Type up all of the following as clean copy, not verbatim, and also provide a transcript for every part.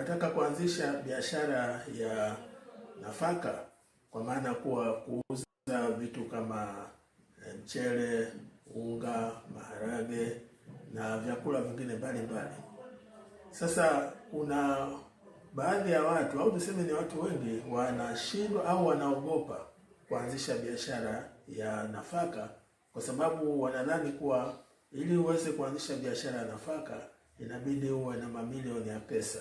unataka kuanzisha biashara ya nafaka, kwa maana kuwa kuuza vitu kama mchele, unga, maharage na vyakula vingine mbalimbali. Sasa kuna baadhi ya watu au tuseme ni watu wengi wanashindwa au wanaogopa kuanzisha biashara ya nafaka, kwa sababu wanadhani kuwa ili uweze kuanzisha biashara ya nafaka inabidi uwe na mamilioni ya pesa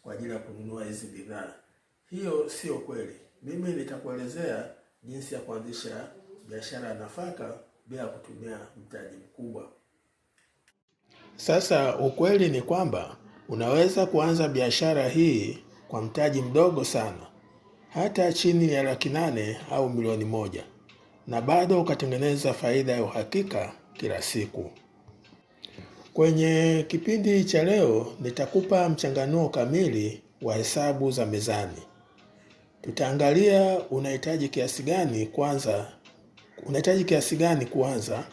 kwa ajili ya kununua hizi bidhaa. Hiyo sio kweli. Mimi nitakuelezea jinsi ya kuanzisha biashara ya nafaka bila kutumia mtaji mkubwa. Sasa ukweli ni kwamba unaweza kuanza biashara hii kwa mtaji mdogo sana, hata chini ya Laki8 au milioni 1, na bado ukatengeneza faida ya uhakika kila siku. Kwenye kipindi cha leo nitakupa mchanganuo kamili wa hesabu za mezani. Tutaangalia unahitaji kiasi gani kuanza,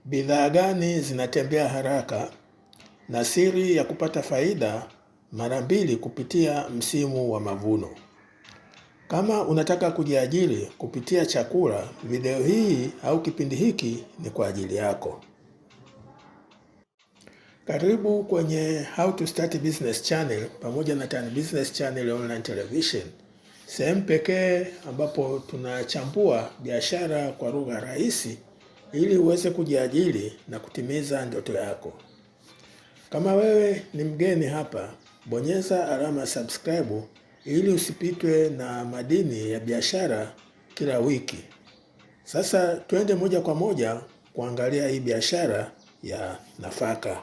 bidhaa gani zinatembea haraka, na siri ya kupata faida mara 2 kupitia msimu wa mavuno. Kama unataka kujiajiri kupitia chakula, video hii au kipindi hiki ni kwa ajili yako. Karibu kwenye How to Start Business Channel pamoja na Tan Business Channel Online Television, sehemu pekee ambapo tunachambua biashara kwa lugha rahisi ili uweze kujiajiri na kutimiza ndoto yako. Kama wewe ni mgeni hapa, bonyeza alama subscribe ili usipitwe na madini ya biashara kila wiki. Sasa twende moja kwa moja kuangalia hii biashara ya nafaka.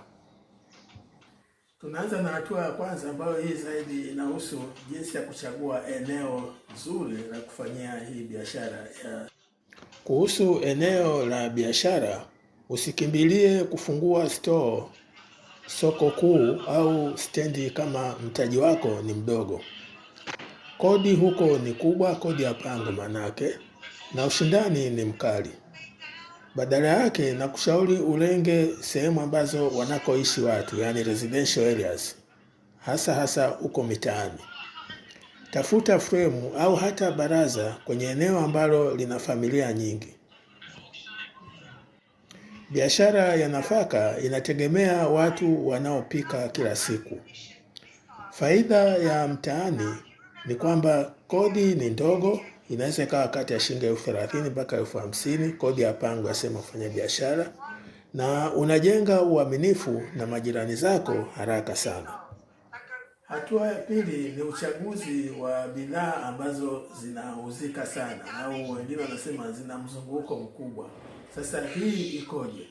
Tunaanza na hatua ya kwanza ambayo hii zaidi inahusu jinsi ya kuchagua eneo zuri la kufanyia hii biashara ya. Kuhusu eneo la biashara, usikimbilie kufungua store, soko kuu au stendi kama mtaji wako ni mdogo. Kodi huko ni kubwa, kodi ya pango manake, na ushindani ni mkali. Badala yake na kushauri ulenge sehemu ambazo wanakoishi watu, yani residential areas, hasa huko mitaani. Tafuta fremu au hata baraza kwenye eneo ambalo lina familia nyingi. Biashara ya nafaka inategemea watu wanaopika kila siku. Faida ya mtaani ni kwamba kodi ni ndogo, inaweza ikawa kati ya shilingi 30,000 mpaka 50,000, kodi ya pango yasema kufanya biashara, na unajenga uaminifu na majirani zako haraka sana. Hatua ya pili ni uchaguzi wa bidhaa ambazo zinauzika sana au wengine wanasema zina mzunguko mkubwa. Sasa hii ikoje?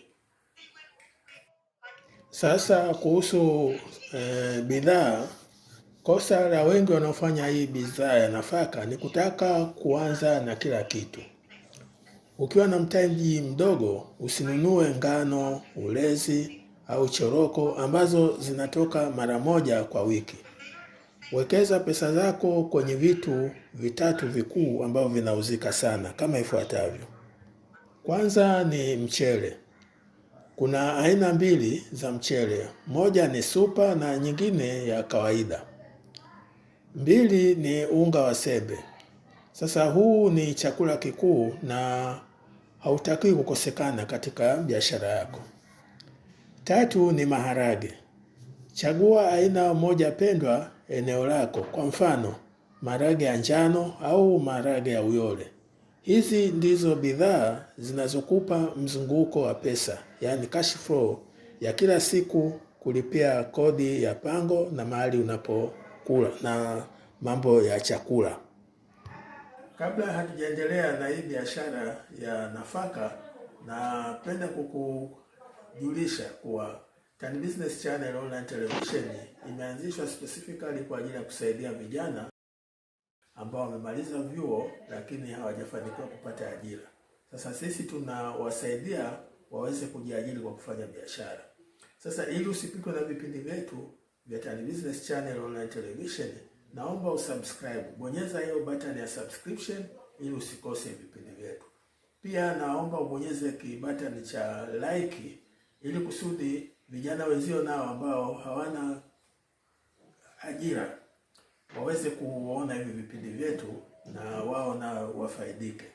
Sasa kuhusu bidhaa, kosa la wengi wanaofanya hii bidhaa ya nafaka ni kutaka kuanza na kila kitu. Ukiwa na mtaji mdogo, usinunue ngano, ulezi au choroko ambazo zinatoka mara moja kwa wiki. Wekeza pesa zako kwenye vitu vitatu vikuu ambavyo vinauzika sana kama ifuatavyo. Kwanza ni mchele. Kuna aina 2 za mchele, moja ni super na nyingine ya kawaida. 2 ni unga wa sembe. Sasa huu ni chakula kikuu na hautakiwi kukosekana katika biashara yako. 3 ni maharage. Chagua aina moja pendwa eneo lako, kwa mfano maharage ya njano au maharage ya uyole. Hizi ndizo bidhaa zinazokupa mzunguko wa pesa, yani cash flow ya kila siku, kulipia kodi ya pango na mahali unapokula na mambo ya chakula. Kabla hatujaendelea na hii biashara ya nafaka, napenda kukujulisha kuwa Tan Business Channel Online Television imeanzishwa specifically kwa ajili ya kusaidia vijana ambao wamemaliza vyuo lakini hawajafanikiwa kupata ajira. Sasa sisi tunawasaidia waweze kujiajiri kwa kufanya biashara. Sasa ili usipitwe na vipindi vyetu vya Tan Business Channel Online Television, naomba usubscribe. Bonyeza hiyo button ya subscription ili usikose vipindi vyetu. Pia naomba ubonyeze kibutton cha like ili kusudi vijana wenzio nao ambao hawana ajira waweze kuona hivi vipindi vyetu na wao na wafaidike.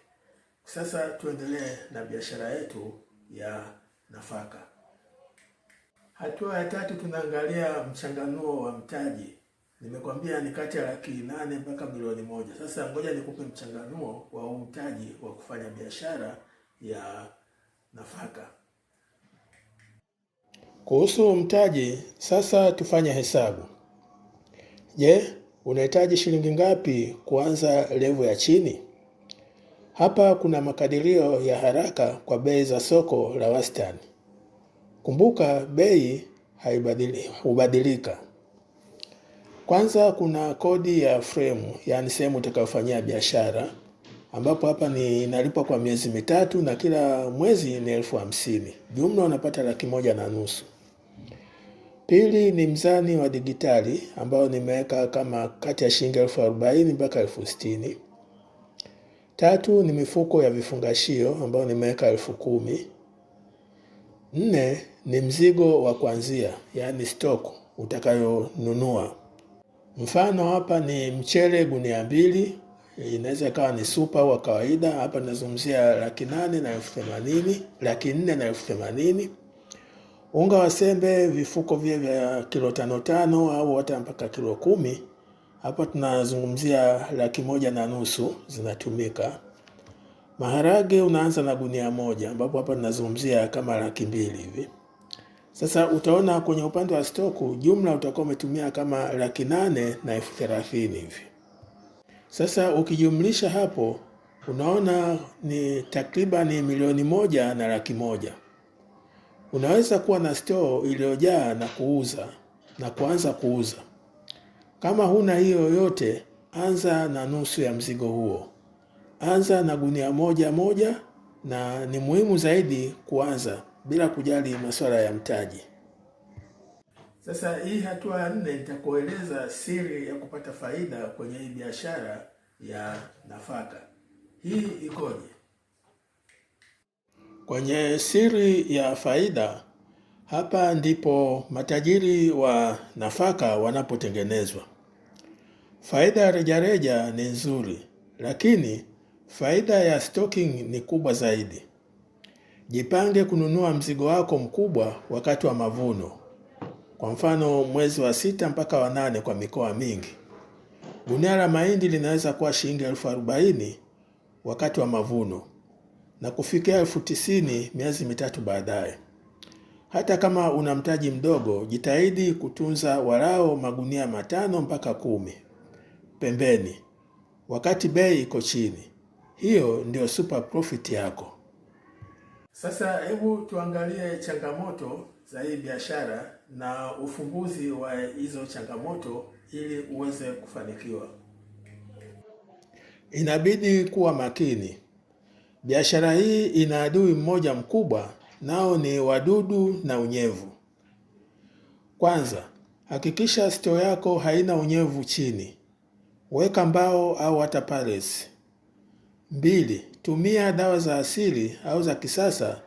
Sasa tuendelee na biashara yetu ya nafaka. Hatua ya tatu, tunaangalia mchanganuo wa mtaji. Nimekwambia ni kati ya Laki8 mpaka milioni 1. Sasa ngoja nikupe mchanganuo wa mtaji wa kufanya biashara ya nafaka. Kuhusu mtaji, sasa tufanye hesabu. Je, unahitaji shilingi ngapi kuanza level ya chini? Hapa kuna makadirio ya haraka kwa bei za soko la wastani. Kumbuka bei hubadilika. Kwanza kuna kodi ya frame, yaani sehemu utakayofanyia biashara, ambapo hapa ni inalipa kwa miezi 3 na kila mwezi ni 50,000. Jumla unapata Laki1.5. Pili ni mzani wa digitali ambao nimeweka kama kati ya shilingi 40,000 mpaka 60,000. Tatu ni mifuko ya vifungashio ambao nimeweka 10,000. 4 ni mzigo wa kuanzia, yaani stock utakayonunua. Mfano hapa ni mchele gunia 2, inaweza kawa ni super wa kawaida. Hapa nazungumzia Laki4 na 80,000. Unga wa sembe vifuko vya kilo 5 au hata mpaka kilo 10. Hapa tunazungumzia Laki1.5 zinatumika. Maharage unaanza na gunia 1, ambapo hapa tunazungumzia kama Laki2 hivi. Sasa utaona kwenye upande wa stoku jumla utakuwa umetumia kama Laki8 na 30,000 hivi. Sasa ukijumlisha hapo unaona ni takriban milioni 1 na Laki1. Unaweza kuwa na store iliyojaa na kuanza kuuza. Kama huna hiyo yote, anza na nusu ya mzigo huo. Anza na gunia 1 na ni muhimu zaidi kuanza bila kujali masuala ya mtaji. Sasa hii hatua ya 4 nitakueleza siri ya kupata faida kwenye hii biashara ya nafaka. Hii ikoje? Kwenye siri ya faida, hapa ndipo matajiri wa nafaka wanapotengenezwa. Faida ya rejareja ni nzuri, lakini faida ya stocking ni kubwa zaidi. Jipange kununua mzigo wako mkubwa wakati wa mavuno. Kwa mfano mwezi wa 6 mpaka wa 8 kwa mikoa mingi. Gunia la mahindi linaweza kuwa shilingi 40,000 wakati wa mavuno na kufikia 90,000 miezi 3 baadaye. Hata kama una mtaji mdogo, jitahidi kutunza walao magunia 5 mpaka 10 pembeni wakati bei iko chini. Hiyo ndio super profit yako. Sasa hebu tuangalie changamoto za hii biashara na ufumbuzi wa hizo changamoto ili uweze kufanikiwa. Inabidi kuwa makini. Biashara hii ina adui mmoja mkubwa, nao ni wadudu na unyevu. Kwanza, hakikisha store yako haina unyevu chini. Weka mbao au hata pallets. 2, tumia dawa za asili au za kisasa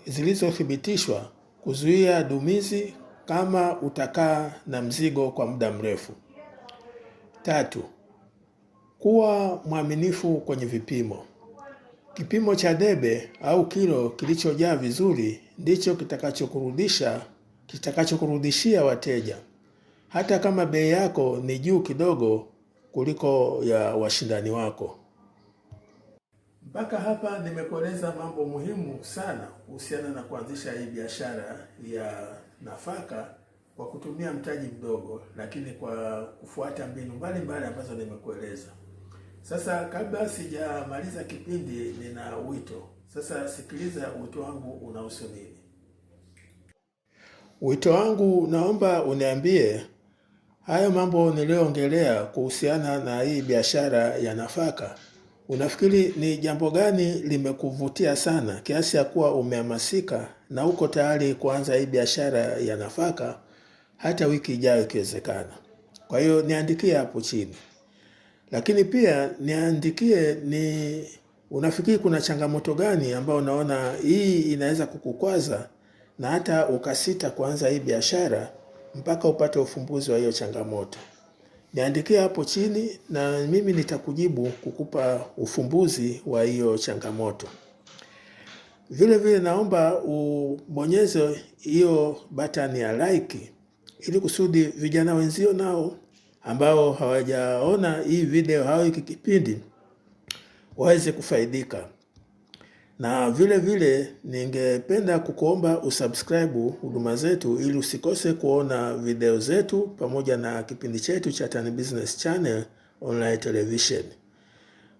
zilizothibitishwa kuzuia dumizi kama utakaa na mzigo kwa muda mrefu. 3, kuwa mwaminifu kwenye vipimo. Kipimo cha debe au kilo kilichojaa vizuri ndicho kitakachokurudishia wateja, hata kama bei yako ni juu kidogo kuliko ya washindani wako. Mpaka hapa nimekueleza mambo muhimu sana kuhusiana na kuanzisha hii biashara ya nafaka kwa kutumia mtaji mdogo, lakini kwa kufuata mbinu mbalimbali ambazo nimekueleza. Sasa kabla sijamaliza kipindi, nina wito. Sasa sikiliza wito wangu unahusu nini? Wito wangu, naomba uniambie hayo mambo niliyoongelea kuhusiana na hii biashara ya nafaka. Unafikiri ni jambo gani limekuvutia sana kiasi ya kuwa umehamasika na uko tayari kuanza hii biashara ya nafaka hata wiki ijayo ikiwezekana? Kwa hiyo niandikie hapo chini. Lakini pia niandikie unafikiri kuna changamoto gani ambayo unaona hii inaweza kukukwaza na hata ukasita kuanza hii biashara mpaka upate ufumbuzi wa hiyo changamoto. Niandikie hapo chini na mimi nitakujibu kukupa ufumbuzi wa hiyo changamoto. Vile vile naomba ubonyeze hiyo button ya like ili kusudi vijana wenzio nao ambao hawajaona hii video au hiki kipindi waweze kufaidika. Na vile vile ningependa kukuomba usubscribe huduma zetu ili usikose kuona video zetu pamoja na kipindi chetu cha Tan Business Channel Online Television.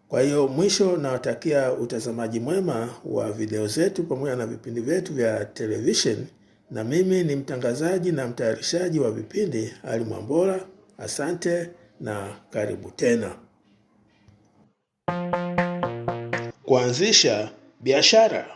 Kwa hiyo mwisho nawatakia utazamaji mwema wa video zetu pamoja na vipindi vyetu vya television, na mimi ni mtangazaji na mtayarishaji wa vipindi Ali Mwambola. Asante na karibu tena. Kuanzisha biashara.